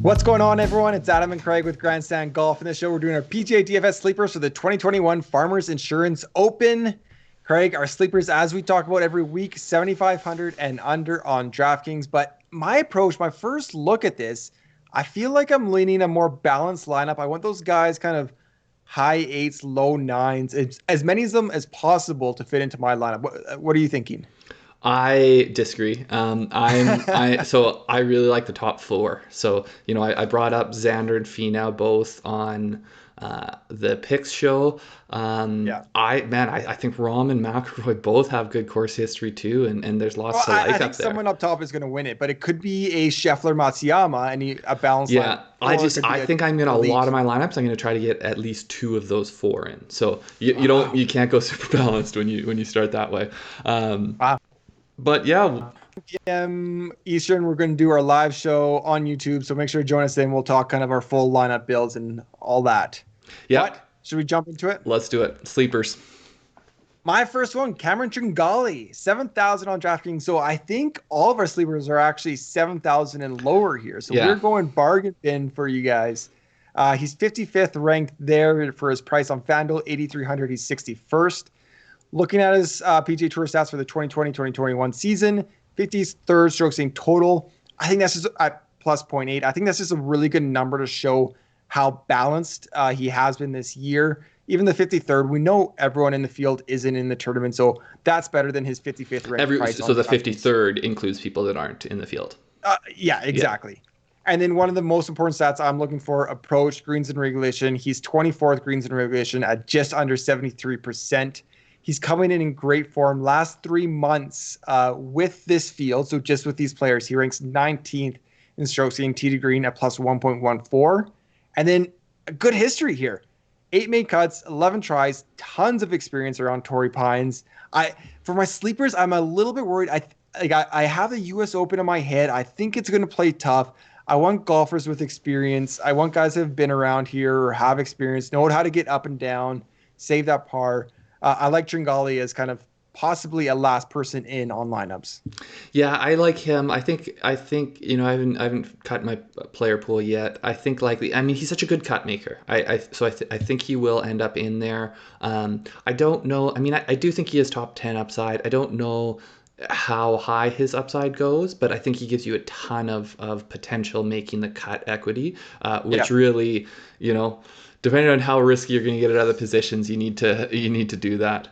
What's going on, everyone? It's Adam and Craig with Grandstand Golf. In this show, we're doing our PGA DFS Sleepers for the 2021 Farmers Insurance Open. Craig, our sleepers, as we talk about every week, 7,500 and under on DraftKings. But my approach, my first look at this, I feel like I'm leaning a more balanced lineup. I want those guys kind of high eights, low nines, as many of them as possible to fit into my lineup. What are you thinking? I disagree. So I really like the top four. So, I brought up Xander and Finau both on the picks show. Yeah. I think Rahm and McIlroy both have good course history too, and there's lots to like I think up there. someone up top is going to win it, but it could be a Scheffler Matsuyama and a balanced Yeah, lineup. I think I'm gonna a lot of my lineups. I'm gonna try to get at least two of those four in. So you can't go super balanced when you start that way. Wow. But yeah, PM Eastern, we're going to do our live show on YouTube. So make sure to join us then. We'll talk kind of our full lineup builds and all that. yeah, But should we jump into it? let's do it. Sleepers. My first one, Cameron Tringale, 7,000 on DraftKings. So I think all of our sleepers are actually 7,000 and lower here. So Yeah. we're going bargain bin for you guys. He's 55th ranked there for his price on FanDuel, 8,300. He's 61st. Looking at his PGA Tour stats for the 2020-2021 season, 53rd strokes in total. I think that's just at plus 0.8. I think that's just a really good number to show how balanced he has been this year. Even the 53rd, we know everyone in the field isn't in the tournament, so that's better than his 55th ranked price. So the 53rd includes people that aren't in the field. Yeah, exactly. Yeah. And then one of the most important stats I'm looking for, approach greens in regulation. He's 24th greens in regulation at just under 73%. He's coming in great form. Last 3 months with this field, so just with these players, he ranks 19th in strokes gained tee to green at plus 1.14. And then a good history here. 8 made cuts, 11 tries, tons of experience around Torrey Pines. For my sleepers, I'm a little bit worried. I have the U.S. Open in my head. I think it's going to play tough. I want golfers with experience. I want guys that have been around here or have experience, know how to get up and down, save that par. I like Trangali as kind of possibly a last person in on lineups. Yeah, I like him. I think I haven't cut my player pool yet. I think likely. I mean, he's such a good cut maker. I think he will end up in there. I don't know. I mean, I do think he has top 10 upside. I don't know how high his upside goes, but I think he gives you a ton of potential making the cut equity, which really, depending on how risky you're going to get at other positions, you need to do that.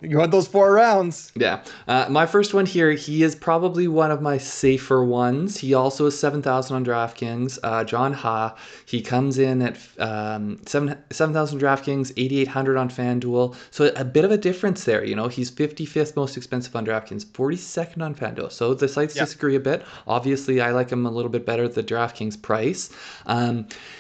You want those 4 rounds. Yeah. My first one here, he is probably one of my safer ones. He also is 7,000 on DraftKings. John Ha. He comes in at 7,000 DraftKings, 8,800 on FanDuel. So a bit of a difference there. He's 55th most expensive on DraftKings, 42nd on FanDuel. So the sites disagree a bit. Obviously, I like him a little bit better at the DraftKings price.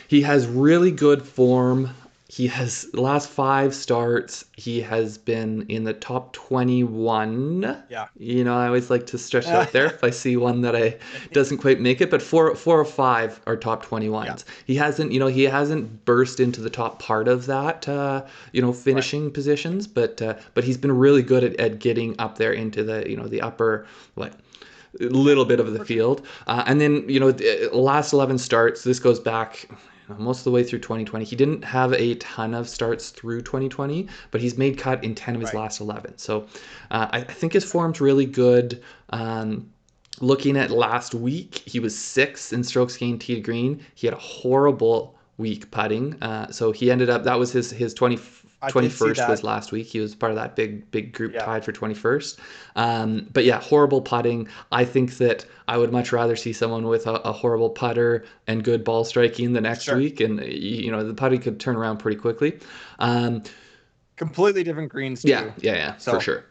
He has really good form. He has last 5 starts. He has been in the top 21. Yeah. I always like to stretch it out there if I see one that doesn't quite make it. But 4 or 5 are top 21s. Yeah. He hasn't burst into the top part of that, finishing positions. But he's been really good at getting up there into the upper little bit of the field. And then last 11 starts. This goes back most of the way through 2020. He didn't have a ton of starts through 2020, but he's made cut in 10 of his last 11. So I think his form's really good. Looking at last week, he was 6th in strokes gained tee to green. He had a horrible week putting. So he ended up, that was his 21st was last week. He was part of that big group tied for 21st. But yeah, horrible putting. I think that I would much rather see someone with a horrible putter and good ball striking the next week. And, the putting could turn around pretty quickly. Completely different greens too. Yeah, so for sure.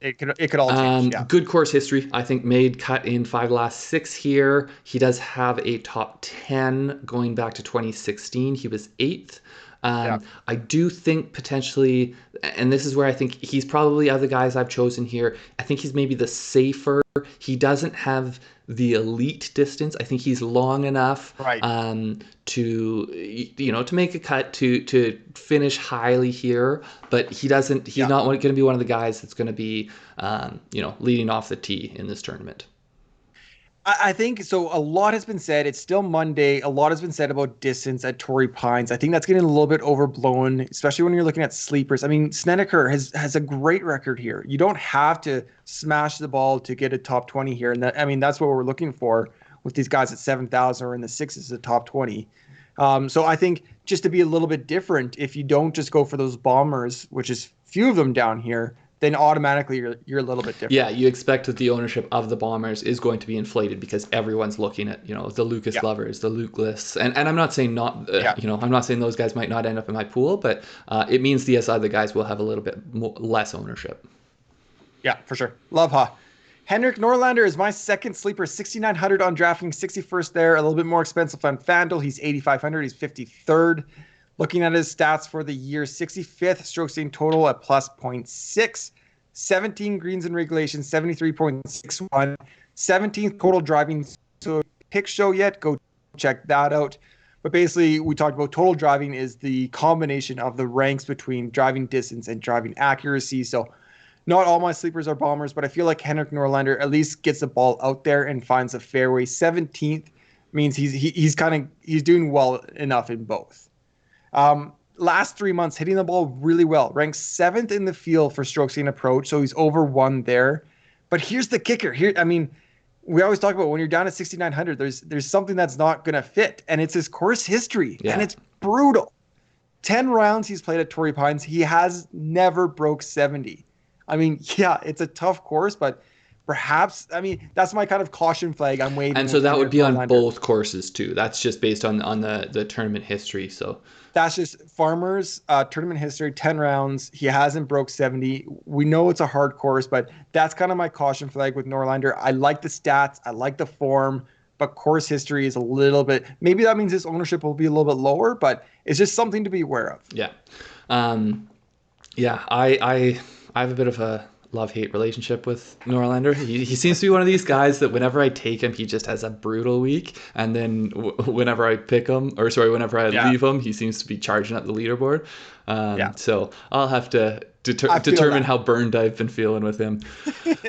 It could all change. Good course history. I think made cut in 5 last 6 here. He does have a top 10 going back to 2016. He was 8th. I do think potentially, and this is where I think he's probably, of the guys I've chosen here, I think he's maybe the safer. He doesn't have the elite distance. I think he's long enough to make a cut to finish highly here, but he's not going to be one of the guys that's going to be leading off the tee in this tournament. I think so. A lot has been said. It's still Monday. A lot has been said about distance at Torrey Pines. I think that's getting a little bit overblown, especially when you're looking at sleepers. I mean, Snedeker has a great record here. You don't have to smash the ball to get a top 20 here, and that's what we're looking for with these guys at 7,000 or in the sixes, the top 20. So I think just to be a little bit different, if you don't just go for those bombers, which is few of them down here, then automatically you're a little bit different. Yeah, you expect that the ownership of the Bombers is going to be inflated because everyone's looking at, the Lucas Lovers, the Luke lists. And I'm not saying I'm not saying those guys might not end up in my pool, but it means the other guys will have a little bit less ownership. Yeah, for sure. Love, huh? Henrik Norlander is my second sleeper, 6,900 on DraftKings, 61st there, a little bit more expensive on FanDuel. He's 8,500. He's 53rd. Looking at his stats for the year, 65th strokes gained total at plus 0.6, 17 greens in regulation, 73.61, 17th total driving. So pick show yet, go check that out. But basically, we talked about total driving is the combination of the ranks between driving distance and driving accuracy. So not all my sleepers are bombers, but I feel like Henrik Norlander at least gets the ball out there and finds a fairway. 17th means he's doing well enough in both. Last 3 months, hitting the ball really well. Ranks 7th in the field for strokes gained approach, so he's over 1 there. But here's the kicker. We always talk about when you're down at 6,900, there's something that's not going to fit, and it's his course history, and it's brutal. 10 rounds he's played at Torrey Pines. He has never broke 70. I mean, yeah, it's a tough course, but perhaps, that's my kind of caution flag I'm waving. And so that would be on both courses too. That's just based on the tournament history. So that's just Farmers tournament history, 10 rounds. He hasn't broke 70. We know it's a hard course, but that's kind of my caution flag with Norlander. I like the stats. I like the form, but course history is a little bit, maybe that means his ownership will be a little bit lower, but it's just something to be aware of. Yeah. I have a bit of a love-hate relationship with Norlander. He seems to be one of these guys that whenever I take him, he just has a brutal week. And then whenever I whenever I leave him, he seems to be charging up the leaderboard. So I'll have to determine how burned I've been feeling with him.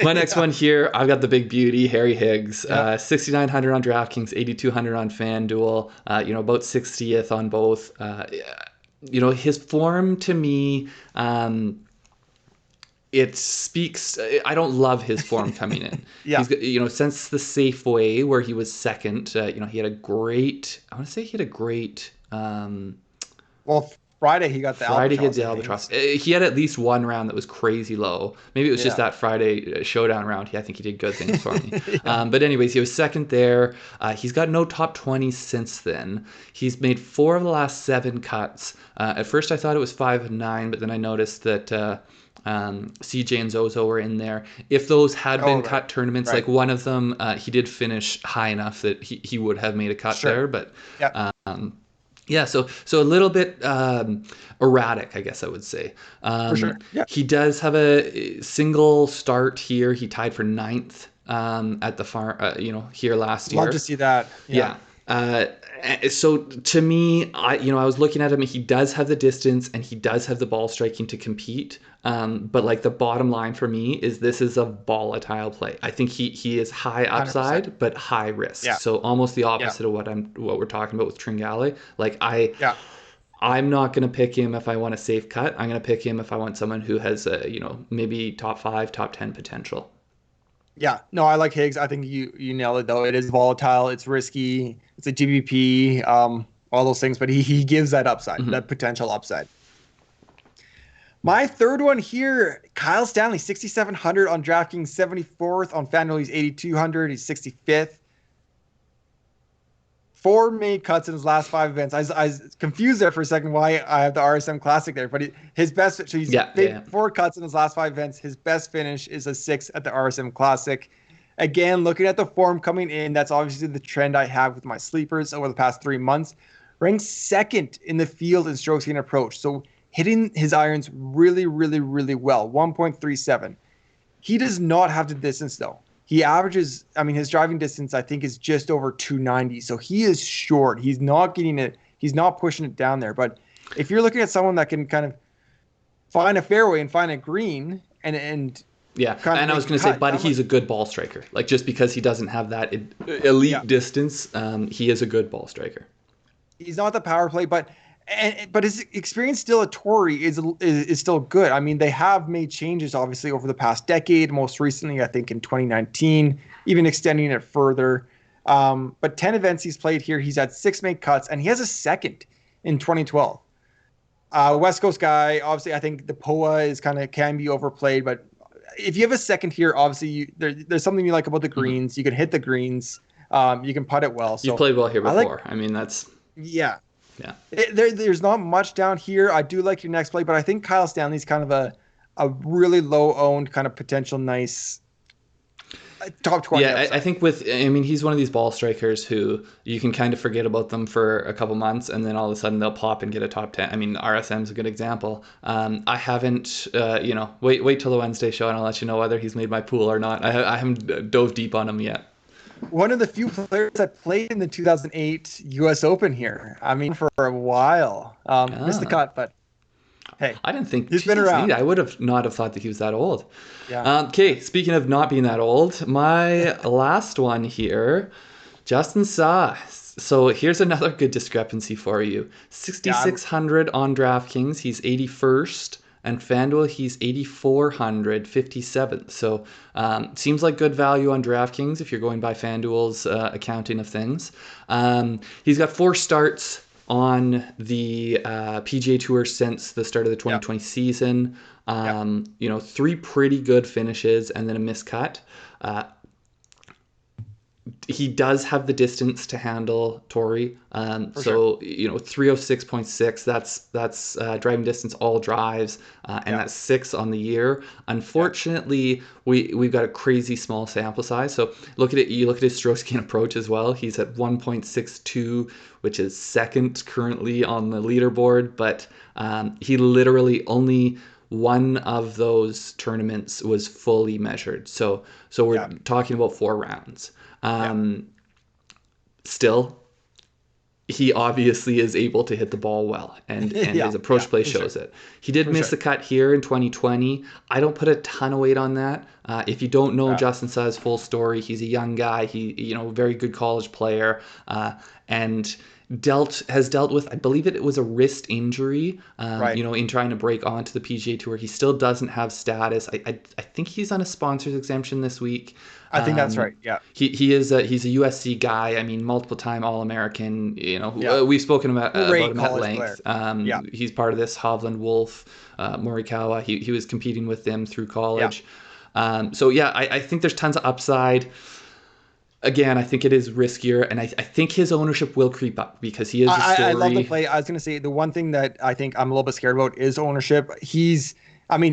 My next one here, I've got the big beauty, Harry Higgs, 6,900 on DraftKings, 8,200 on FanDuel, about 60th on both. His form to me, it speaks. I don't love his form coming in. He's, since the Safeway where he was second, he had a great. Well, Friday he got the Albatross. Friday he had the Albatross. He had at least one round that was crazy low. Maybe it was just that Friday showdown round. I think he did good things for me. But anyways, he was second there. He's got no top 20 since then. He's made 4 of the last 7 cuts. At first I thought it was 5 and 9, but then I noticed that CJ and Zozo were in there. If those had been cut tournaments, like one of them, he did finish high enough that he would have made a cut there. But so a little bit erratic, I guess I would say. For sure. Yeah. He does have a single start here. He tied for 9th at the farm, here last year. Love to see that. Yeah. So to me, I was looking at him, and he does have the distance and he does have the ball striking to compete. But like the bottom line for me is this is a volatile play. I think he is high upside, 100%. But high risk. Yeah. So almost the opposite of what we're talking about with Tringale. Like I'm not going to pick him if I want a safe cut. I'm going to pick him if I want someone who has maybe top 5, top 10 potential. Yeah, no, I like Higgs. I think you nailed it though. It is volatile. It's risky. It's a GBP. All those things, but he gives that upside, that potential upside. My third one here, Kyle Stanley, 6,700 on DraftKings, 74th on FanDuel. He's 8,200. He's 65th. 4 made cuts in his last 5 events. I was confused there for a second why I have the RSM Classic there, but his best. So he's made 4 cuts in his last 5 events. His best finish is a 6 at the RSM Classic. Again, looking at the form coming in, that's obviously the trend I have with my sleepers over the past 3 months. Ranks 2nd in the field in strokes gained approach. So hitting his irons really, really, really well. 1.37. He does not have the distance though. He averages, his driving distance, I think, is just over 290. So he is short. He's not getting it. He's not pushing it down there. But if you're looking at someone that can kind of find a fairway and find a green and Yeah, kind of and I was going to say, but he's a good ball striker. Like, just because he doesn't have that elite distance, he is a good ball striker. He's not the power play, but his experience still at Torrey is still good. I mean, they have made changes obviously over the past decade. Most recently, I think in 2019, even extending it further. But 10 events he's played here. He's had 6 make cuts, and he has a second in 2012. West Coast guy. Obviously, I think the POA is can be overplayed, but if you have a second here, obviously there's something you like about the greens. Mm-hmm. You can hit the greens. You can putt it well. So you played well here before. I mean, that's yeah. Yeah. There's not much down here. I do like your next play, but I think Kyle Stanley's kind of a really low owned kind of potential nice top 20. Yeah, I think he's one of these ball strikers who you can kind of forget about them for a couple months, and then all of a sudden they'll pop and get a top 10. I mean, RSM's a good example. I haven't, wait till the Wednesday show and I'll let you know whether he's made my pool or not. I haven't dove deep on him yet. One of the few players that played in the 2008 U.S. Open here. I mean, for a while. Missed the cut, but hey. I didn't think he's been around. I would have not have thought that he was that old. Yeah. Okay, speaking of not being that old, my last one here, Justin Suh. So here's another good discrepancy for you. 6,600 on DraftKings. He's 81st. And FanDuel, he's 8,400, 57th. So seems like good value on DraftKings if you're going by FanDuel's accounting of things. He's got 4 starts on the PGA Tour since the start of the 2020 season. 3 pretty good finishes and then a miscut. He does have the distance to handle Torrey. So, 306.6, that's driving distance, all drives, and that's 6 on the year. Unfortunately, we've got a crazy small sample size. So you look at his strokes gain approach as well. He's at 1.62, which is second currently on the leaderboard, but he literally only one of those tournaments was fully measured. So we're talking about 4 rounds. Still, he obviously is able to hit the ball well, and his approach play shows it. He did miss the cut here in 2020. I don't put a ton of weight on that. If you don't know Justin Suh's full story, he's a young guy. He, very good college player, and has dealt with, I believe it was a wrist injury, in trying to break onto the PGA Tour. He still doesn't have status. I think he's on a sponsor's exemption this week. I think that's right. Yeah. He's a USC guy. I mean, multiple time All-American, we've spoken about him at length. He's part of this Hovland Wolf, Morikawa. He was competing with them through college. I think there's tons of upside. Again, I think it is riskier, and I think his ownership will creep up because he is a story. I love the play. I was going to say the one thing that I think I'm a little bit scared about is ownership.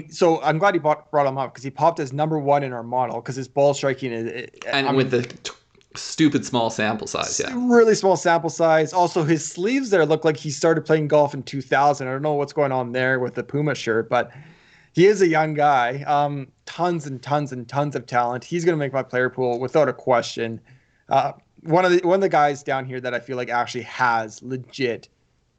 So I'm glad he brought him up because he popped as number 1 in our model because his ball striking is... with the stupid small sample size, really small sample size. Also, his sleeves there look like he started playing golf in 2000. I don't know what's going on there with the Puma shirt, but he is a young guy. Tons and tons and tons of talent. He's going to make my player pool without a question. One of the guys down here that I feel like actually has legit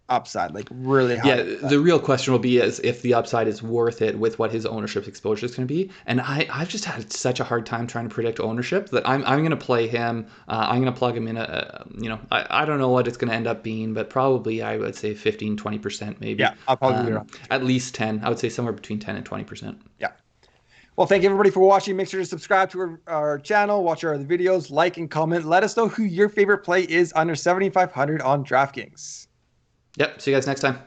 upside, like really high. The real question will be is if the upside is worth it with what his ownership exposure is going to be. And I've just had such a hard time trying to predict ownership that I'm going to play him. I'm going to plug him in I don't know what it's going to end up being, but probably I would say 15-20% maybe. Yeah, I'll probably be wrong. At least 10. I would say somewhere between 10 and 20%. Yeah. Well, thank you everybody for watching. Make sure to subscribe to our channel, watch our other videos, like and comment. Let us know who your favorite play is under 7,500 on DraftKings. Yep. See you guys next time.